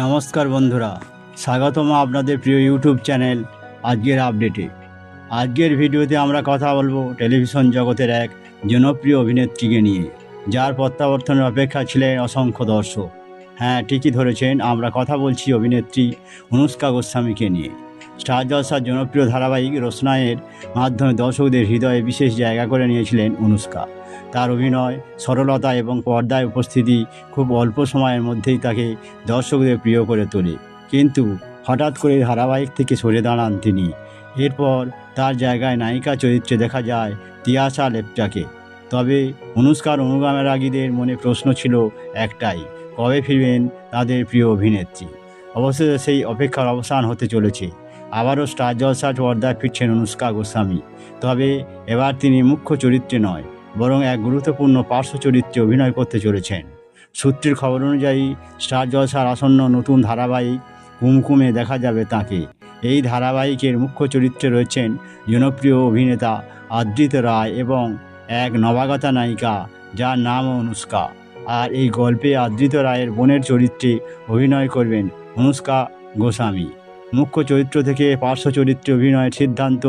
নমস্কার বন্ধুরা, স্বাগতম আপনাদের প্রিয় ইউটিউব চ্যানেল আজকের আপডেটে। আজকের ভিডিওতে আমরা কথা বলবো টেলিভিশন জগতের এক জনপ্রিয় অভিনেত্রীকে নিয়ে, যার প্রত্যাবর্তনের অপেক্ষা ছিলেন অসংখ্য দর্শক। হ্যাঁ, ঠিকই ধরেছেন, আমরা কথা বলছি অভিনেত্রী অনুষ্কা গোস্বামীকে নিয়ে। স্টার জলসার জনপ্রিয় ধারাবাহিক রোশনাইয়ের মাধ্যমে দর্শকদের হৃদয়ে বিশেষ জায়গা করে নিয়েছিলেন অনুষ্কা। তার অভিনয়, সরলতা এবং পর্দায় উপস্থিতি খুব অল্প সময়ের মধ্যেই তাকে দর্শকদের প্রিয় করে তোলে। কিন্তু হঠাৎ করে ধারাবাহিক থেকে সরে দাঁড়ান তিনি। এরপর তার জায়গায় নায়িকা চরিত্রে দেখা যায় তিয়াশা লেপচাকে। তবে অনুষ্কার অনুগামীদের মনে প্রশ্ন ছিল একটাই, কবে ফিরবেন তাদের প্রিয় অভিনেত্রী। অবশেষে সেই অপেক্ষার অবসান হতে চলেছে। আবারও স্টার জলসার পর্দায় ফিরছেন অনুষ্কা গোস্বামী। তবে এবার তিনি মুখ্য চরিত্রে নয়, বরং এক গুরুত্বপূর্ণ পার্শ্ব চরিত্রে অভিনয় করতে চলেছেন। সূত্রের খবর অনুযায়ী স্টার জলসার আসন্ন নতুন ধারাবাহিক কুমকুমে দেখা যাবে তাঁকে। এই ধারাবাহিকের মুখ্য চরিত্রে রয়েছেন জনপ্রিয় অভিনেতা আদ্রিত রায় এবং এক নবাগতা নায়িকা যার নাম অনুষ্কা। আর এই গল্পে আদ্রিত রায়ের বোনের চরিত্রে অভিনয় করবেন অনুষ্কা গোস্বামী। মুখ্য চরিত্র থেকে পার্শ্ব চরিত্রে অভিনয়ের সিদ্ধান্ত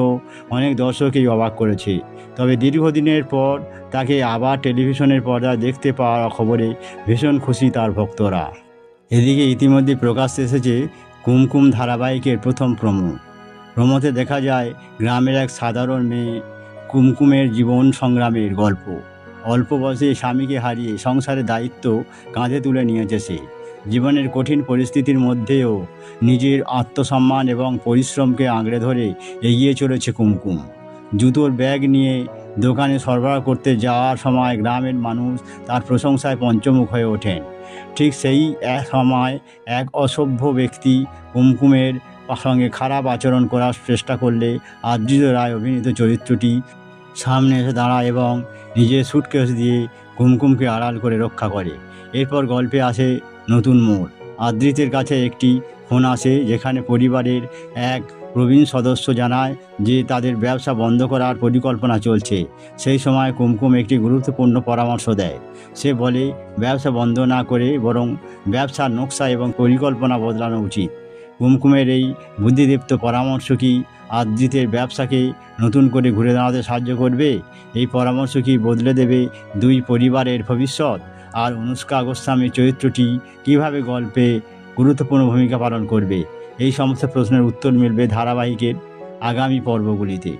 অনেক দর্শকই অবাক করেছে। তবে দীর্ঘদিনের পর তাকে আবার টেলিভিশনের পর্দায় দেখতে পাওয়ার খবরে ভীষণ খুশি তার ভক্তরা। এদিকে ইতিমধ্যে প্রকাশ্যে এসেছে কুমকুম ধারাবাহিকের প্রথম প্রোমোতে দেখা যায় গ্রামের এক সাধারণ মেয়ে কুমকুমের জীবন সংগ্রামের গল্প। অল্প বয়সে স্বামীকে হারিয়ে সংসারের দায়িত্ব কাঁধে তুলে নিয়েছে সে। জীবনের কঠিন পরিস্থিতির মধ্যেও নিজের আত্মসম্মান এবং পরিশ্রমকে আঁকড়ে ধরে এগিয়ে চলেছে কুমকুম। জুতোর ব্যাগ নিয়ে দোকানে সরবরাহ করতে যাওয়ার সময় গ্রামের মানুষ তার প্রশংসায় পঞ্চমুখ হয়ে ওঠেন। ঠিক সেই এক সময় এক অসভ্য ব্যক্তি কুমকুমের সঙ্গে খারাপ আচরণ করার চেষ্টা করলে আদ্রিত রায় অভিনীত চরিত্রটি সামনে এসে দাঁড়ায় এবং নিজের সুটকেস দিয়ে কুমকুমকে আড়াল করে রক্ষা করে। এরপর গল্পে আসে নতুন মোড়। আদ্রিতের কাছে একটি ফোন আসে, যেখানে পরিবারের এক প্রবীণ সদস্য জানায় যে তাদের ব্যবসা বন্ধ করার পরিকল্পনা চলছে। সেই সময় কুমকুম একটি গুরুত্বপূর্ণ পরামর্শ দেয়। সে বলে, ব্যবসা বন্ধ না করে বরং ব্যবসার নকশা এবং পরিকল্পনা বদলানো উচিত। কুমকুমের এই বুদ্ধিদীপ্ত পরামর্শ কি আদ্রিতের ব্যবসাকে নতুন করে ঘুরে দাঁড়াতে সাহায্য করবে? এই পরামর্শ কি বদলে দেবে দুই পরিবারের ভবিষ্যৎ? আর অনুষ্কা গোস্বামীর চরিত্রটি কীভাবে গল্পে গুরুত্বপূর্ণ ভূমিকা পালন করবে? এই সমস্ত প্রশ্নের উত্তর মিলবে ধারাবাহিকের আগামী পর্বগুলিতে।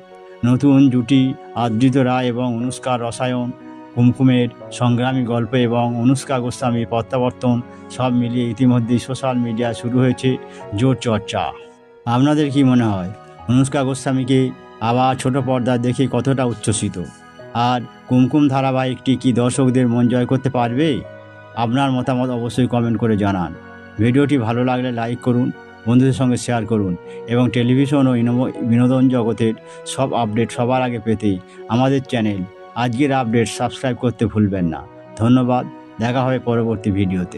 নতুন জুটি আদ্রিত রায় এবং অনুষ্কার রসায়ন, কুমকুমের সংগ্রামী গল্প এবং অনুষ্কা গোস্বামীর প্রত্যাবর্তন সব মিলিয়ে ইতিমধ্যেই সোশ্যাল মিডিয়া শুরু হয়েছে জোর চর্চা। আপনাদের কি মনে হয়, অনুষ্কা গোস্বামীকে আবার ছোট পর্দায় দেখে কতটা উচ্ছ্বসিত? আর কুমকুম ধারাবাহিকটি কি দর্শকদের মন জয় করতে পারবে? আপনার মতামত অবশ্যই কমেন্ট করে জানান। ভিডিওটি ভালো লাগলে লাইক করুন, বন্ধুদের সঙ্গে শেয়ার করুন এবং টেলিভিশন ও বিনোদন জগতের সব আপডেট সবার আগে পেতে আমাদের চ্যানেল আজকের আপডেট সাবস্ক্রাইব করতে ভুলবেন না। ধন্যবাদ, দেখা হবে পরবর্তী ভিডিওতে।